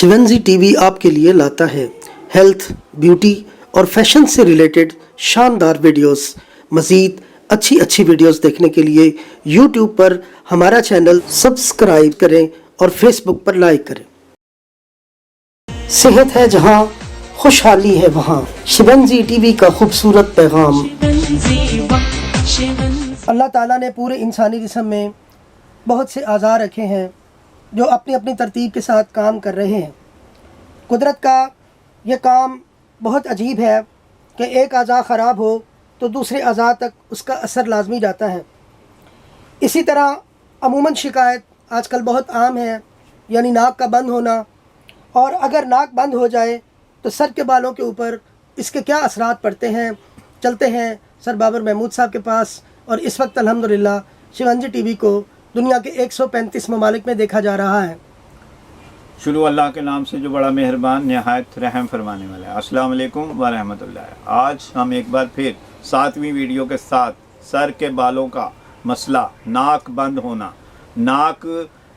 शिवंजी TV आपके लिए लाता है हेल्थ, ब्यूटी और फैशन से रिलेटेड शानदार वीडियोस। मज़ीद अच्छी वीडियोस देखने के लिए यूट्यूब पर हमारा चैनल सब्सक्राइब करें और फेसबुक पर लाइक करें। सेहत है जहां, खुशहाली है वहां। शिवंजी टीवी का खूबसूरत पैगाम। अल्लाह ताला ने पूरे इंसानी जिस्म में बहुत से आज़ा रखे हैं जो अपनी अपनी तरतीब के साथ काम कर रहे हैं। कुदरत का ये काम बहुत अजीब है कि एक अज़ा ख़राब हो तो दूसरे अज़ा तक उसका असर लाजमी जाता है। इसी तरह अमूमन शिकायत आजकल बहुत आम है, यानी नाक का बंद होना। और अगर नाक बंद हो जाए तो सर के बालों के ऊपर इसके क्या असरात पड़ते हैं। चलते हैं सर बाबर महमूद साहब के पास। और इस वक्त अल्हम्दुलिल्लाह शिवंजी टीवी को दुनिया के 135 ममालिक में देखा जा रहा है। शुरू अल्लाह के नाम से जो बड़ा मेहरबान नहायत रहम फरमाने वाला है। अस्सलाम वालेकुम व रहमतुल्लाह। आज हम एक बार फिर 7वीं वीडियो के साथ सर के बालों का मसला, नाक बंद होना। नाक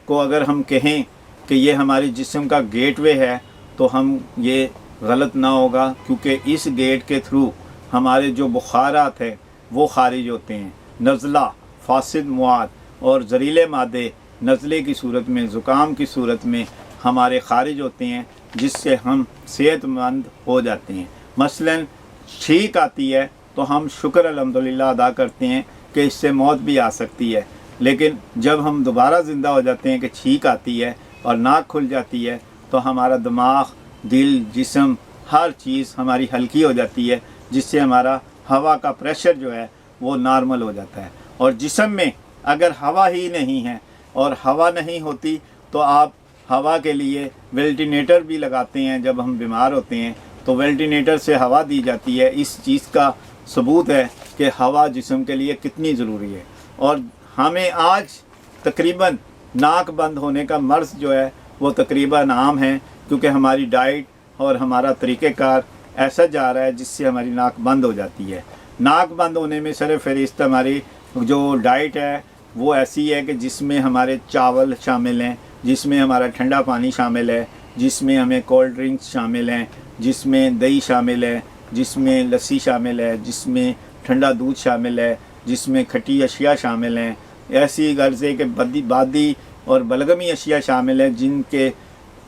को अगर हम कहें कि ये हमारे जिस्म का गेटवे है तो हम ये गलत ना होगा, क्योंकि इस गेट के थ्रू हमारे जो बुखारात हैं वो खारिज होते हैं। नज़ला, फासिद मवाद और ज़रीले मादे नज़ले की सूरत में, ज़ुकाम की सूरत में हमारे खारिज होते हैं, जिससे हम सेहतमंद हो जाते हैं। मसलन छींक आती है तो हम शुक्र अल्हम्दुलिल्लाह अदा करते हैं कि इससे मौत भी आ सकती है, लेकिन जब हम दोबारा ज़िंदा हो जाते हैं कि छींक आती है और नाक खुल जाती है तो हमारा दिमाग, दिल, जिस्म, हर चीज़ हमारी हल्की हो जाती है, जिससे हमारा हवा का प्रेशर जो है वो नॉर्मल हो जाता है। और जिस्म में अगर हवा ही नहीं है और हवा नहीं होती तो आप हवा के लिए वेंटिलेटर भी लगाते हैं। जब हम बीमार होते हैं तो वेंटिलेटर से हवा दी जाती है। इस चीज़ का सबूत है कि हवा जिस्म के लिए कितनी ज़रूरी है। और हमें आज तकरीबन नाक बंद होने का मर्ज़ जो है वो तकरीबन आम है, क्योंकि हमारी डाइट और हमारा तरीक़ेकार ऐसा जा रहा है जिससे हमारी नाक बंद हो जाती है। नाक बंद होने में सर फहरिस्त हमारी जो डाइट है वो ऐसी है कि जिसमें हमारे चावल शामिल हैं, जिसमें हमारा ठंडा पानी शामिल है, जिसमें हमें कोल्ड ड्रिंक्स शामिल हैं, जिसमें दही शामिल है, जिसमें लस्सी शामिल है, जिसमें ठंडा दूध शामिल है, जिसमें खट्टी अशिया शामिल हैं। ऐसी गर्ज़े के बादी और बलगमी अशिया शामिल हैं, जिनके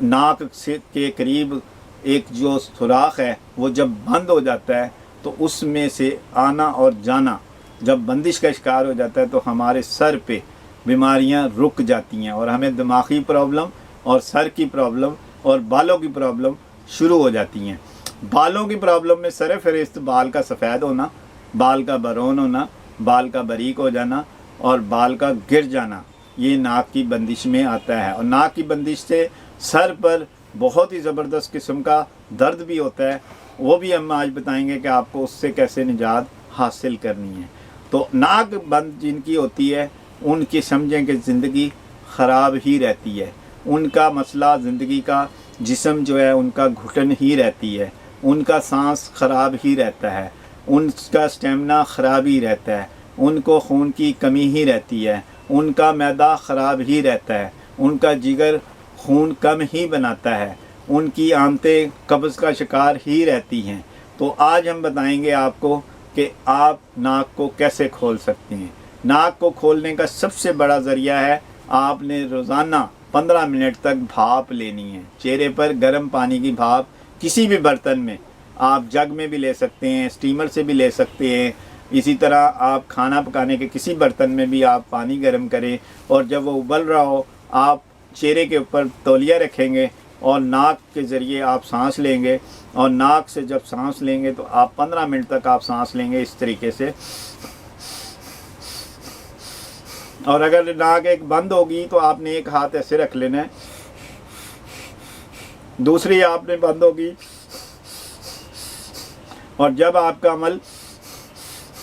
नाक से के करीब एक जो सुराख है वो जब बंद हो जाता है तो उसमें से आना और जाना जब बंदिश का शिकार हो जाता है तो हमारे सर पे बीमारियां रुक जाती हैं और हमें दिमागी प्रॉब्लम और सर की प्रॉब्लम और बालों की प्रॉब्लम शुरू हो जाती हैं। बालों की प्रॉब्लम में सर फहरिस्त बाल का सफ़ेद होना, बाल का बरौन होना, बाल का बारीक हो जाना और बाल का गिर जाना, ये नाक की बंदिश में आता है। और नाक की बंदिश से सर पर बहुत ही ज़बरदस्त किस्म का दर्द भी होता है, वो भी हम आज बताएंगे कि आपको उससे कैसे निजात हासिल करनी है। तो नाक बंद जिनकी होती है उनकी समझें कि ज़िंदगी ख़राब ही रहती है। उनका मसला ज़िंदगी का जिस्म जो है उनका घुटन ही रहती है, उनका सांस ख़राब ही रहता है, उनका स्टेमिना ख़राब ही रहता है, उनको खून की कमी ही रहती है, उनका मैदा ख़राब ही रहता है, उनका जिगर खून कम ही बनाता है, उनकी आंतें कब्ज़ का शिकार ही रहती हैं। तो आज हम बताएंगे आपको कि आप नाक को कैसे खोल सकते हैं। नाक को खोलने का सबसे बड़ा ज़रिया है, आपने रोज़ाना 15 मिनट तक भाप लेनी है। चेहरे पर गर्म पानी की भाप किसी भी बर्तन में, आप जग में भी ले सकते हैं, स्टीमर से भी ले सकते हैं। इसी तरह आप खाना पकाने के किसी बर्तन में भी आप पानी गर्म करें और जब वो उबल रहा हो आप चेहरे के ऊपर तौलिया रखेंगे और नाक के ज़रिए आप सांस लेंगे। और नाक से जब सांस लेंगे तो आप 15 मिनट तक आप सांस लेंगे इस तरीके से। और अगर नाक एक बंद होगी तो आपने एक हाथ ऐसे रख लेना है, दूसरी आपने बंद होगी। और जब आपका अमल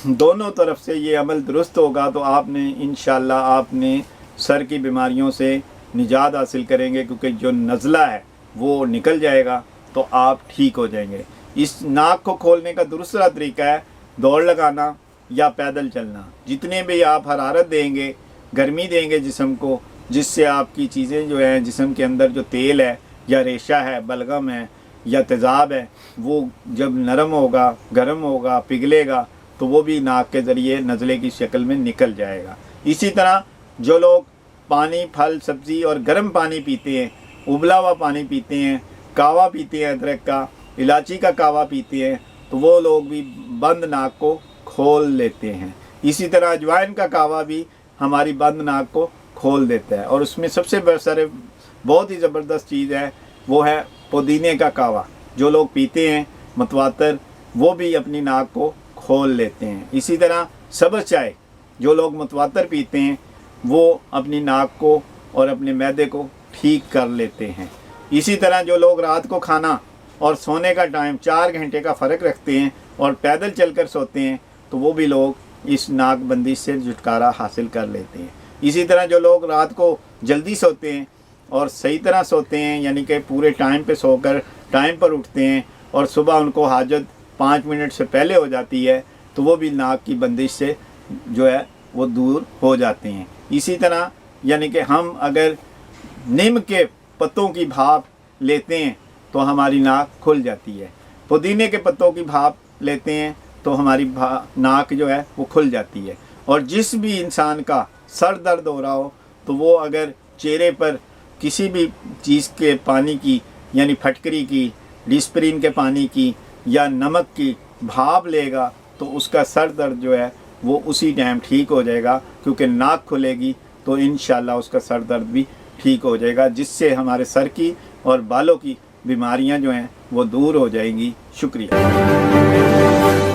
दोनों तरफ से ये अमल दुरुस्त होगा तो आपने इंशाअल्लाह आपने सर की बीमारियों से निजात हासिल करेंगे, क्योंकि जो नज़ला है वो निकल जाएगा तो आप ठीक हो जाएंगे। इस नाक को खोलने का दूसरा तरीका है दौड़ लगाना या पैदल चलना। जितने भी आप हरारत देंगे, गर्मी देंगे जिस्म को, जिससे आपकी चीज़ें जो हैं जिस्म के अंदर जो तेल है या रेशा है, बलगम है या तेज़ाब है, वो जब नरम होगा, गर्म होगा, पिघलेगा तो वो भी नाक के ज़रिए नज़ले की शक्ल में निकल जाएगा। इसी तरह जो लोग पानी, फल, सब्ज़ी और गर्म पानी पीते हैं, उबला हुआ पानी पीते हैं, कावा पीते हैं, अदरक का, इलायची का कावा पीते हैं, तो वो लोग भी बंद नाक को खोल लेते हैं। इसी तरह अजवाइन का कावा भी हमारी बंद नाक को खोल देता है। और उसमें सबसे बहुत ही ज़बरदस्त चीज़ है, वो है पुदीने का कावा। जो लोग पीते हैं मतवातर, वो भी अपनी नाक को खोल लेते हैं। इसी तरह सब्ज़ चाय जो लोग मतवातर पीते हैं, वो अपनी नाक को और अपने मैदे को ठीक कर लेते हैं। इसी तरह जो लोग रात को खाना और सोने का टाइम 4 घंटे का फ़र्क रखते हैं और पैदल चलकर सोते हैं, तो वो भी लोग इस नाक बंदिश से छुटकारा हासिल कर लेते हैं। इसी तरह जो लोग रात को जल्दी सोते हैं और सही तरह सोते हैं, यानी कि पूरे टाइम पे सोकर टाइम पर उठते हैं और सुबह उनको हाजत 5 मिनट से पहले हो जाती है, तो वो भी नाक की बंदिश से जो है वो दूर हो जाते हैं। इसी तरह यानी कि हम अगर नीम के पत्तों की भाप लेते हैं तो हमारी नाक खुल जाती है। पुदीने के पत्तों की भाप लेते हैं तो हमारी नाक जो है वो खुल जाती है। और जिस भी इंसान का सर दर्द हो रहा हो, तो वो अगर चेहरे पर किसी भी चीज़ के पानी की, यानी फटकरी की, डिस्प्रिन के पानी की या नमक की भाप लेगा, तो उसका सर दर्द जो है वो उसी टाइम ठीक हो जाएगा, क्योंकि नाक खुलेगी तो इंशाल्लाह उसका सर दर्द भी ठीक हो जाएगा, जिससे हमारे सर की और बालों की बीमारियां जो हैं वो दूर हो जाएंगी। शुक्रिया।